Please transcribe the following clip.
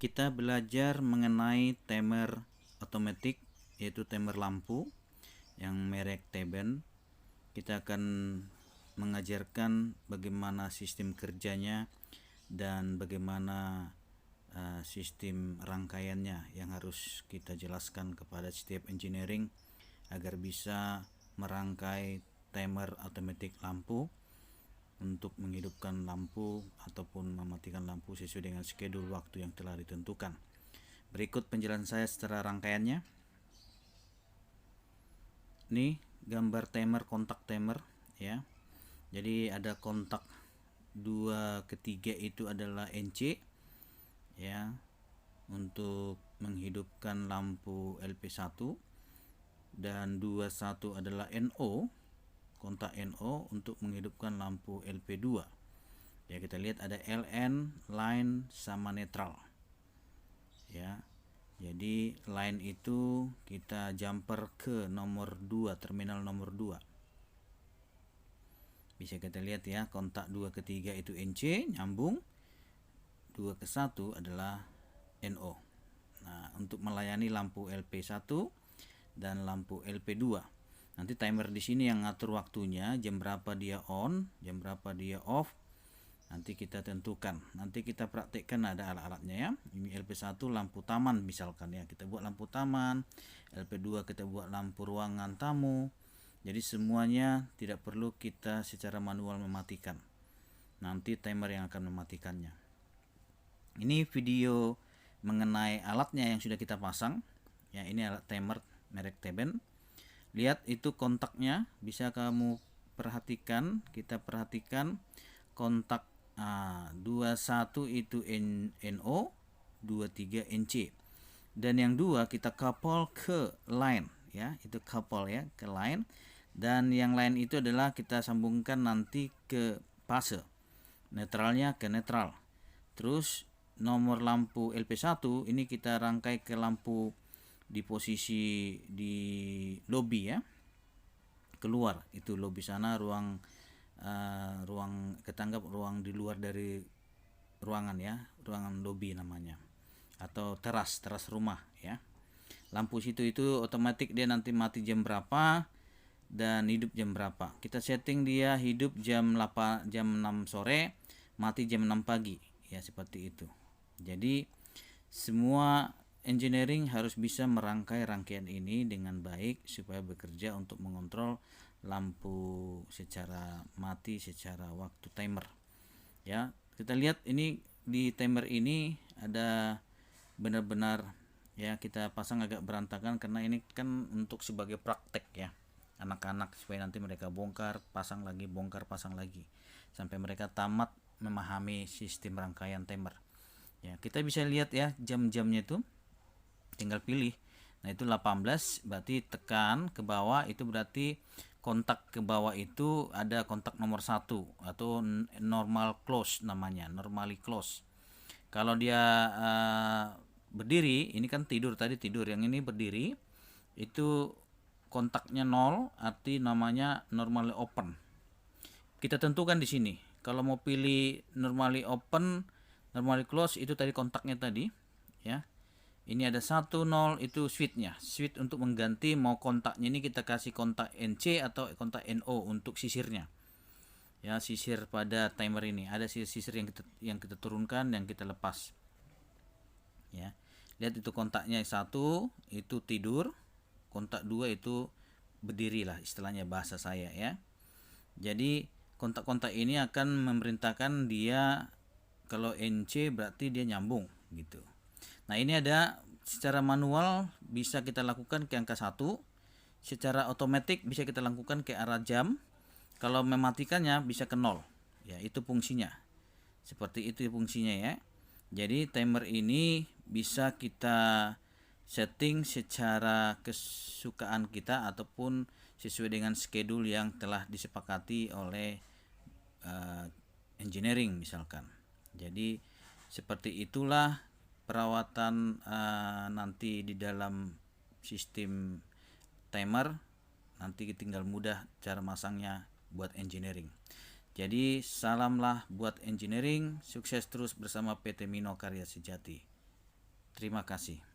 Kita belajar mengenai timer otomatis, yaitu timer lampu yang merek Teben. Kita akan mengajarkan bagaimana sistem kerjanya dan bagaimana sistem rangkaiannya yang harus kita jelaskan kepada setiap engineering agar bisa merangkai timer otomatis lampu untuk menghidupkan lampu ataupun mematikan lampu sesuai dengan schedule waktu yang telah ditentukan. Berikut penjelasan saya secara rangkaiannya. Ini gambar timer, kontak timer ya. Jadi ada kontak 2 ketiga itu adalah NC ya, untuk menghidupkan lampu LP1, dan 21 adalah NO, kontak NO untuk menghidupkan lampu LP2. Ya, kita lihat ada LN, line sama netral. Ya. Jadi line itu kita jumper ke nomor 2, terminal nomor 2. Bisa kita lihat ya, kontak 2 ke 3 itu NC nyambung, 2 ke 1 adalah NO. Nah, untuk melayani lampu LP1 dan lampu LP2. Nanti timer di sini yang ngatur waktunya, jam berapa dia on, jam berapa dia off. Nanti kita tentukan. Nanti kita praktekkan, ada alat-alatnya ya. Ini LP1 lampu taman misalkan ya. Kita buat lampu taman. LP2 kita buat lampu ruangan tamu. Jadi semuanya tidak perlu kita secara manual mematikan. Nanti timer yang akan mematikannya. Ini video mengenai alatnya yang sudah kita pasang. Ya, ini alat timer merek Teben. Lihat itu kontaknya, bisa kamu perhatikan, kita perhatikan kontak 21 itu NO, 23 NC. Dan yang 2 kita couple ke line ya, itu couple ya ke line, dan yang lain itu adalah kita sambungkan nanti ke fase. Netralnya ke netral. Terus nomor lampu LP1 ini kita rangkai ke lampu di posisi di lobby ya, keluar itu lobby sana, ruang ketanggap ruang di luar dari ruangan ya, ruangan lobby namanya, atau teras rumah ya. Lampu situ itu otomatis dia nanti mati jam berapa dan hidup jam berapa. Kita setting dia hidup jam 6 sore, mati jam 6 pagi ya, seperti itu. Jadi semua engineering harus bisa merangkai rangkaian ini dengan baik supaya bekerja untuk mengontrol lampu secara mati secara waktu timer. Ya, kita lihat ini di timer ini ada benar-benar ya, kita pasang agak berantakan karena ini kan untuk sebagai praktek ya, anak-anak supaya nanti mereka bongkar, pasang lagi, bongkar, pasang lagi sampai mereka tamat memahami sistem rangkaian timer. Ya, kita bisa lihat ya jam-jamnya itu, tinggal pilih. Nah, itu 18, berarti tekan ke bawah, itu berarti kontak ke bawah itu ada kontak nomor 1 atau normal close namanya, normally close. Kalau dia berdiri, ini kan tidur tadi, tidur, yang ini berdiri, itu kontaknya 0, arti namanya normally open. Kita tentukan di sini. Kalau mau pilih normally open, normally close, itu tadi kontaknya tadi ya. Ini ada 1, 0, itu switchnya. Switch untuk mengganti mau kontaknya ini kita kasih kontak NC atau kontak NO untuk sisirnya. Ya, sisir pada timer ini. Ada sisir yang kita turunkan, yang kita lepas. Ya. Lihat itu kontaknya 1 itu tidur, kontak 2 itu berdiri lah istilahnya bahasa saya ya. Jadi kontak-kontak ini akan memerintahkan dia, kalau NC berarti dia nyambung gitu. Nah, ini ada secara manual bisa kita lakukan ke angka 1, secara otomatis bisa kita lakukan ke arah jam. Kalau mematikannya bisa ke 0. Ya, itu fungsinya. Seperti itu fungsinya ya. Jadi timer ini bisa kita setting secara kesukaan kita ataupun sesuai dengan schedule yang telah disepakati oleh engineering misalkan. Jadi seperti itulah perawatan nanti di dalam sistem timer. Nanti tinggal mudah cara masangnya buat engineering. Jadi salamlah buat engineering, sukses terus bersama PT Mino Karya Sejati. Terima kasih.